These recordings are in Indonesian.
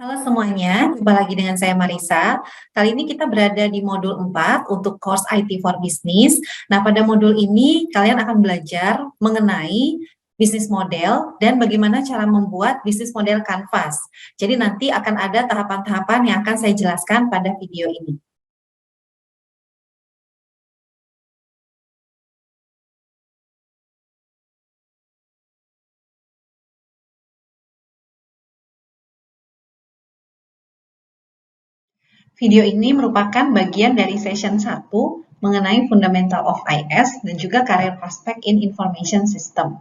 Halo semuanya, jumpa lagi dengan saya Marisa. Kali ini kita berada di modul 4 untuk course IT for Business. Nah, pada modul ini kalian akan belajar mengenai bisnis model dan bagaimana cara membuat bisnis model Canvas. Jadi nanti akan ada tahapan-tahapan yang akan saya jelaskan pada video ini. Video ini merupakan bagian dari session 1 mengenai Fundamental of IS dan juga Career Prospect in Information System.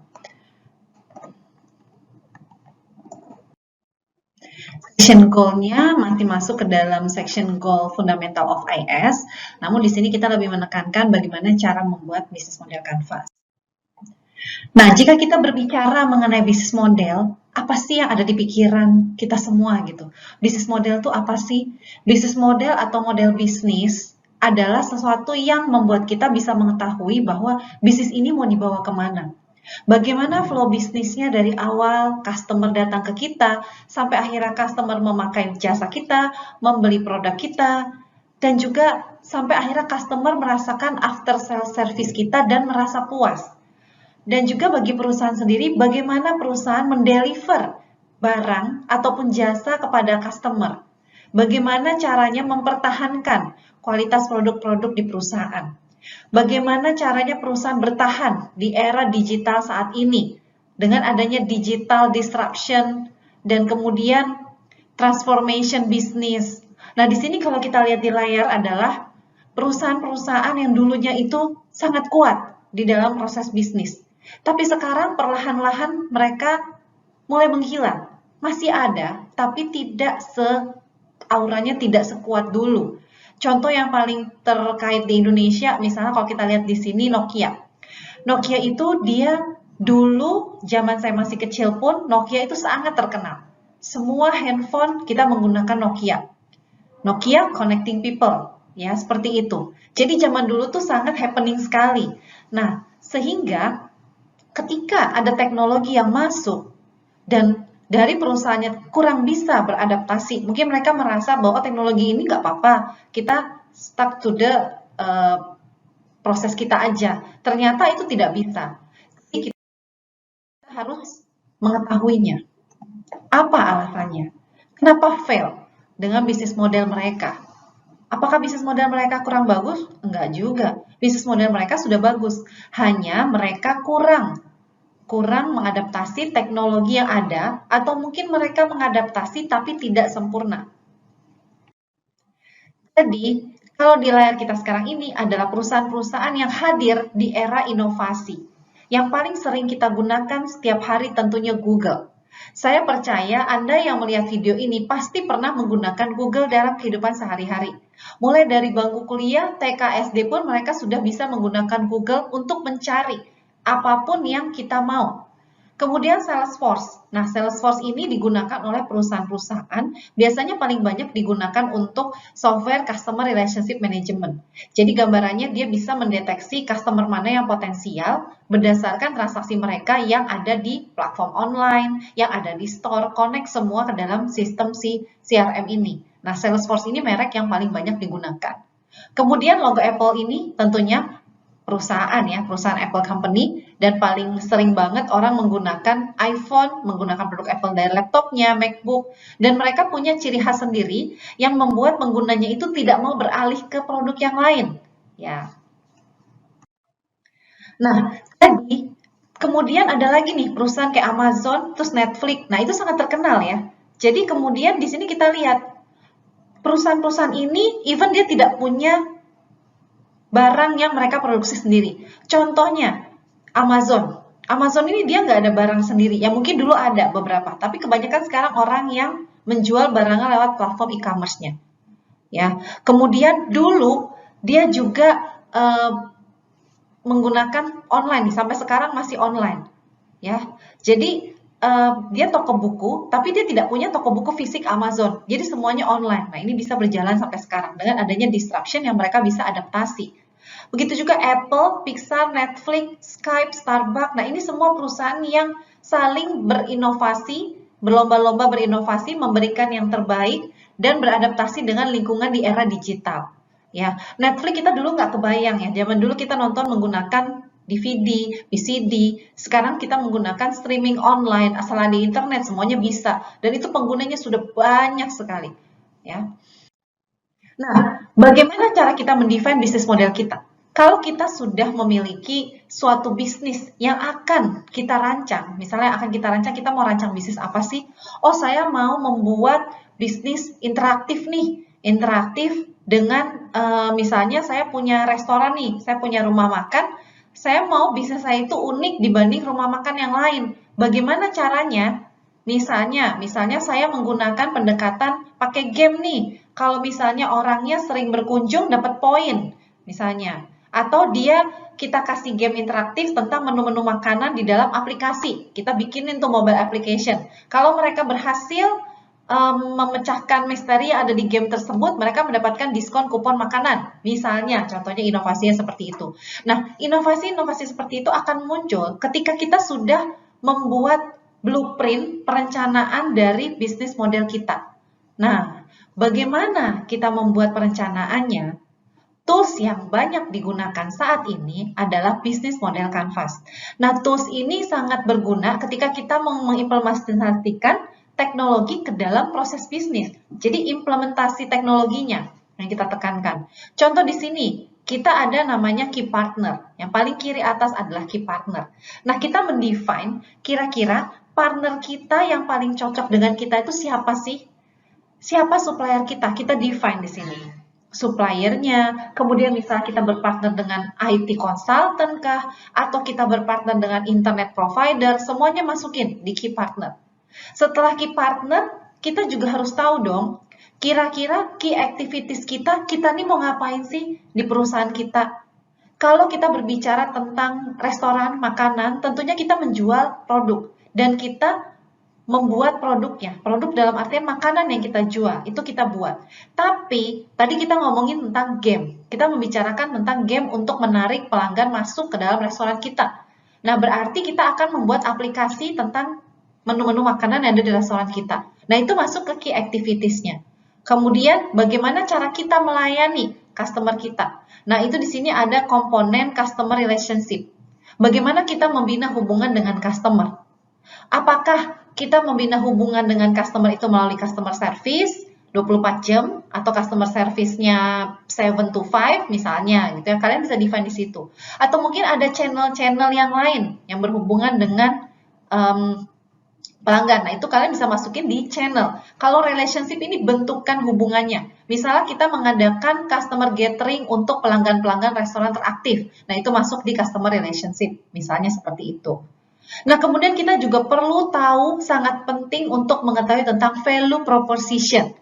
Section goal-nya masih masuk ke dalam section goal Fundamental of IS, namun di sini kita lebih menekankan bagaimana cara membuat bisnis model Canvas. Nah, jika kita berbicara mengenai bisnis model, apa sih yang ada di pikiran kita semua gitu? Bisnis model itu apa sih? Bisnis model atau model bisnis adalah sesuatu yang membuat kita bisa mengetahui bahwa bisnis ini mau dibawa kemana. Bagaimana flow bisnisnya dari awal customer datang ke kita, sampai akhirnya customer memakai jasa kita, membeli produk kita, dan juga sampai akhirnya customer merasakan after sales service kita dan merasa puas. Dan juga bagi perusahaan sendiri, bagaimana perusahaan mendeliver barang ataupun jasa kepada customer. Bagaimana caranya mempertahankan kualitas produk-produk di perusahaan. Bagaimana caranya perusahaan bertahan di era digital saat ini dengan adanya digital disruption dan kemudian transformation bisnis. Nah, di sini kalau kita lihat di layar adalah perusahaan-perusahaan yang dulunya itu sangat kuat di dalam proses bisnis. Tapi sekarang perlahan-lahan mereka mulai menghilang. Masih ada, tapi auranya tidak sekuat dulu. Contoh yang paling terkait di Indonesia, misalnya kalau kita lihat di sini Nokia. Nokia itu dia dulu zaman saya masih kecil pun Nokia itu sangat terkenal. Semua handphone kita menggunakan Nokia. Nokia connecting people, ya seperti itu. Jadi zaman dulu tuh sangat happening sekali. Nah, sehingga ketika ada teknologi yang masuk dan dari perusahaannya kurang bisa beradaptasi, mungkin mereka merasa bahwa teknologi ini nggak apa-apa, kita stuck to the proses kita aja. Ternyata itu tidak bisa. Jadi kita harus mengetahuinya. Apa alasannya? Kenapa fail dengan bisnis model mereka? Apakah bisnis model mereka kurang bagus? Enggak juga. Bisnis model mereka sudah bagus. Hanya mereka kurang mengadaptasi teknologi yang ada, atau mungkin mereka mengadaptasi tapi tidak sempurna. Jadi, kalau di layar kita sekarang ini adalah perusahaan-perusahaan yang hadir di era inovasi. Yang paling sering kita gunakan setiap hari tentunya Google. Saya percaya Anda yang melihat video ini pasti pernah menggunakan Google dalam kehidupan sehari-hari. Mulai dari bangku kuliah, TK, SD pun mereka sudah bisa menggunakan Google untuk mencari apapun yang kita mau. Kemudian Salesforce. Nah, Salesforce ini digunakan oleh perusahaan-perusahaan, biasanya paling banyak digunakan untuk software customer relationship management. Jadi gambarannya dia bisa mendeteksi customer mana yang potensial berdasarkan transaksi mereka yang ada di platform online, yang ada di store, connect semua ke dalam sistem si CRM ini. Nah, Salesforce ini merek yang paling banyak digunakan. Kemudian logo Apple ini tentunya perusahaan Apple Company, dan paling sering banget orang menggunakan iPhone, menggunakan produk Apple dari laptopnya, MacBook, dan mereka punya ciri khas sendiri yang membuat penggunanya itu tidak mau beralih ke produk yang lain. Ya. Nah, tadi kemudian ada lagi nih perusahaan kayak Amazon, terus Netflix. Nah, itu sangat terkenal ya. Jadi kemudian di sini kita lihat perusahaan-perusahaan ini, even dia tidak punya barang yang mereka produksi sendiri. Contohnya, Amazon. Amazon ini dia nggak ada barang sendiri. Ya mungkin dulu ada beberapa, tapi kebanyakan sekarang orang yang menjual barangnya lewat platform e-commerce-nya. Ya. Kemudian dulu dia juga menggunakan online, sampai sekarang masih online. Ya. Jadi dia toko buku, tapi dia tidak punya toko buku fisik Amazon. Jadi semuanya online. Nah, ini bisa berjalan sampai sekarang dengan adanya disruption yang mereka bisa adaptasi. Begitu juga Apple, Pixar, Netflix, Skype, Starbucks. Nah, ini semua perusahaan yang saling berinovasi berlomba-lomba berinovasi, memberikan yang terbaik, dan beradaptasi dengan lingkungan di era digital. Ya, Netflix kita dulu nggak kebayang ya, zaman dulu kita nonton menggunakan DVD, VCD, sekarang kita menggunakan streaming online, asal ada internet semuanya bisa, dan itu penggunanya sudah banyak sekali. Ya, nah, bagaimana cara kita mendefine bisnis model kita? Kalau kita sudah memiliki suatu bisnis yang akan kita rancang, misalnya akan kita rancang, kita mau rancang bisnis apa sih? Oh, saya mau membuat bisnis interaktif nih, interaktif dengan misalnya saya punya restoran nih, saya punya rumah makan, saya mau bisnis saya itu unik dibanding rumah makan yang lain. Bagaimana caranya? Misalnya saya menggunakan pendekatan pakai game nih. Kalau misalnya orangnya sering berkunjung dapat poin, misalnya. Atau kita kasih game interaktif tentang menu-menu makanan di dalam aplikasi. Kita bikinin tuh mobile application. Kalau mereka berhasil memecahkan misteri yang ada di game tersebut, mereka mendapatkan diskon kupon makanan. Misalnya, contohnya inovasinya seperti itu. Nah, inovasi-inovasi seperti itu akan muncul ketika kita sudah membuat blueprint perencanaan dari bisnis model kita. Nah, bagaimana kita membuat perencanaannya? Tools yang banyak digunakan saat ini adalah bisnis model Canvas. Nah, tools ini sangat berguna ketika kita mengimplementasikan teknologi ke dalam proses bisnis. Jadi implementasi teknologinya yang kita tekankan. Contoh di sini, kita ada namanya key partner. Yang paling kiri atas adalah key partner. Nah, kita mendefine kira-kira partner kita yang paling cocok dengan kita itu siapa sih? Siapa supplier kita? Kita define di sini. Suppliernya, kemudian misalnya kita berpartner dengan IT consultant kah, atau kita berpartner dengan internet provider, semuanya masukin di key partner. Setelah key partner, kita juga harus tahu dong, kira-kira key activities kita nih mau ngapain sih di perusahaan kita? Kalau kita berbicara tentang restoran, makanan, tentunya kita menjual produk. Dan kita membuat produknya. Produk dalam artian makanan yang kita jual, itu kita buat. Tapi, tadi kita ngomongin tentang game. Kita membicarakan tentang game untuk menarik pelanggan masuk ke dalam restoran kita. Nah, berarti kita akan membuat aplikasi tentang menu-menu makanan yang ada di restoran kita. Nah, itu masuk ke key activities-nya. Kemudian, bagaimana cara kita melayani customer kita? Nah, itu di sini ada komponen customer relationship. Bagaimana kita membina hubungan dengan customer? Apakah kita membina hubungan dengan customer itu melalui customer service 24 jam atau customer service-nya 7 to 5 misalnya gitu ya. Kalian bisa define di situ. Atau mungkin ada channel-channel yang lain yang berhubungan dengan pelanggan. Nah, itu kalian bisa masukin di channel. Kalau relationship ini bentukan hubungannya. Misalnya kita mengadakan customer gathering untuk pelanggan-pelanggan restoran teraktif. Nah, itu masuk di customer relationship. Misalnya seperti itu. Nah, kemudian kita juga perlu tahu, sangat penting untuk mengetahui tentang value proposition.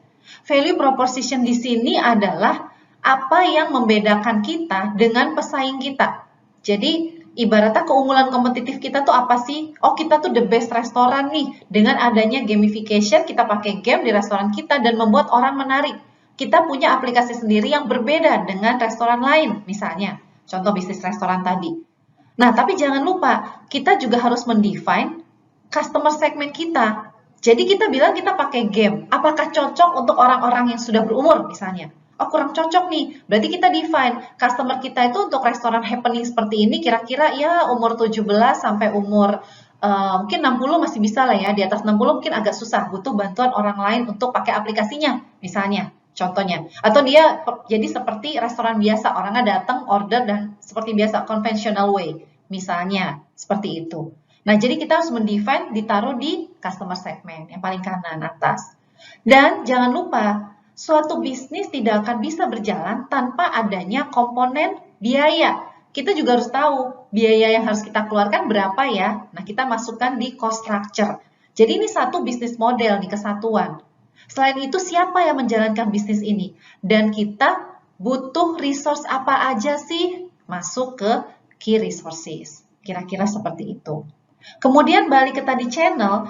Value proposition di sini adalah apa yang membedakan kita dengan pesaing kita. Jadi, ibaratnya keunggulan kompetitif kita tuh apa sih? Oh, kita tuh the best restoran nih. Dengan adanya gamification, kita pakai game di restoran kita dan membuat orang menarik. Kita punya aplikasi sendiri yang berbeda dengan restoran lain, misalnya. Contoh bisnis restoran tadi. Nah, tapi jangan lupa, kita juga harus mendefine customer segment kita. Jadi kita bilang kita pakai game, apakah cocok untuk orang-orang yang sudah berumur misalnya? Oh, kurang cocok nih, berarti kita define customer kita itu untuk restoran happening seperti ini kira-kira ya umur 17 sampai umur mungkin 60 masih bisa lah ya, di atas 60 mungkin agak susah, butuh bantuan orang lain untuk pakai aplikasinya misalnya. Contohnya, atau dia jadi seperti restoran biasa, orangnya datang, order, dan seperti biasa, conventional way, misalnya, seperti itu. Nah, jadi kita harus mendefine, ditaruh di customer segment, yang paling kanan atas. Dan jangan lupa, suatu bisnis tidak akan bisa berjalan tanpa adanya komponen biaya. Kita juga harus tahu, biaya yang harus kita keluarkan berapa ya. Nah, kita masukkan di cost structure. Jadi ini satu bisnis model di kesatuan. Selain itu, siapa yang menjalankan bisnis ini? Dan kita butuh resource apa aja sih? Masuk ke key resources. Kira-kira seperti itu. Kemudian balik ke tadi channel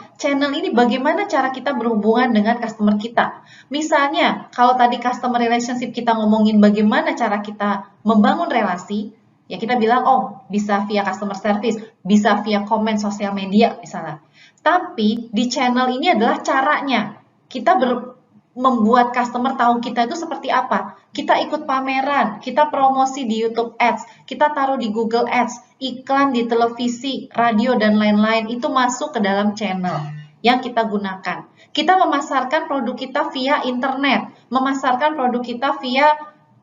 ini bagaimana cara kita berhubungan dengan customer kita. Misalnya, kalau tadi customer relationship kita ngomongin bagaimana cara kita membangun relasi, ya kita bilang, oh bisa via customer service, bisa via komen sosial media misalnya. Tapi di channel ini adalah caranya. Kita membuat customer tahu kita itu seperti apa. Kita ikut pameran, kita promosi di YouTube Ads, kita taruh di Google Ads, iklan di televisi, radio, dan lain-lain. Itu masuk ke dalam channel yang kita gunakan. Kita memasarkan produk kita via internet, memasarkan produk kita via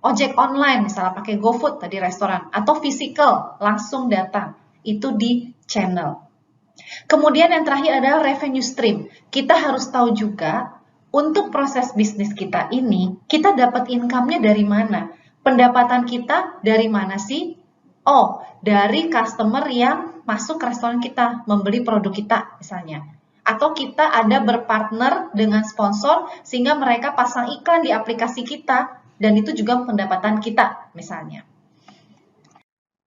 ojek online, misalnya pakai GoFood tadi restoran, atau physical, langsung datang. Itu di channel. Kemudian yang terakhir adalah revenue stream. Kita harus tahu juga untuk proses bisnis kita ini, kita dapat income-nya dari mana? Pendapatan kita dari mana sih? Oh, dari customer yang masuk ke restoran kita, membeli produk kita misalnya. Atau kita ada berpartner dengan sponsor sehingga mereka pasang iklan di aplikasi kita dan itu juga pendapatan kita misalnya.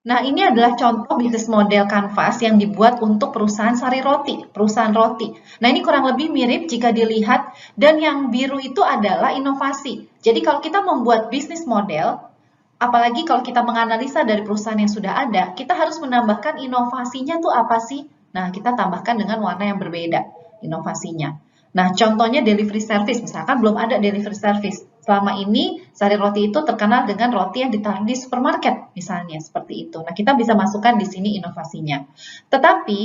Nah, ini adalah contoh bisnis model Canvas yang dibuat untuk perusahaan sari roti, perusahaan roti. Nah, ini kurang lebih mirip jika dilihat, dan yang biru itu adalah inovasi. Jadi, kalau kita membuat bisnis model, apalagi kalau kita menganalisa dari perusahaan yang sudah ada, kita harus menambahkan inovasinya tuh apa sih? Nah, kita tambahkan dengan warna yang berbeda, inovasinya. Nah, contohnya delivery service, misalkan belum ada delivery service. Selama ini, sari roti itu terkenal dengan roti yang ditaruh di supermarket, misalnya, seperti itu. Nah, kita bisa masukkan di sini inovasinya. Tetapi,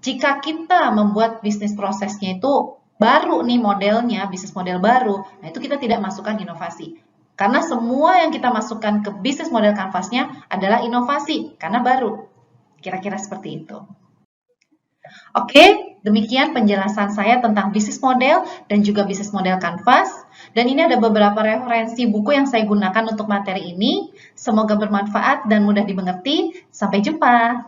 jika kita membuat bisnis prosesnya itu baru nih modelnya, bisnis model baru, nah itu kita tidak masukkan inovasi. Karena semua yang kita masukkan ke bisnis model Canvas-nya adalah inovasi, karena baru. Kira-kira seperti itu. Oke, demikian penjelasan saya tentang bisnis model dan juga bisnis model Canvas. Dan ini ada beberapa referensi buku yang saya gunakan untuk materi ini. Semoga bermanfaat dan mudah dimengerti. Sampai jumpa.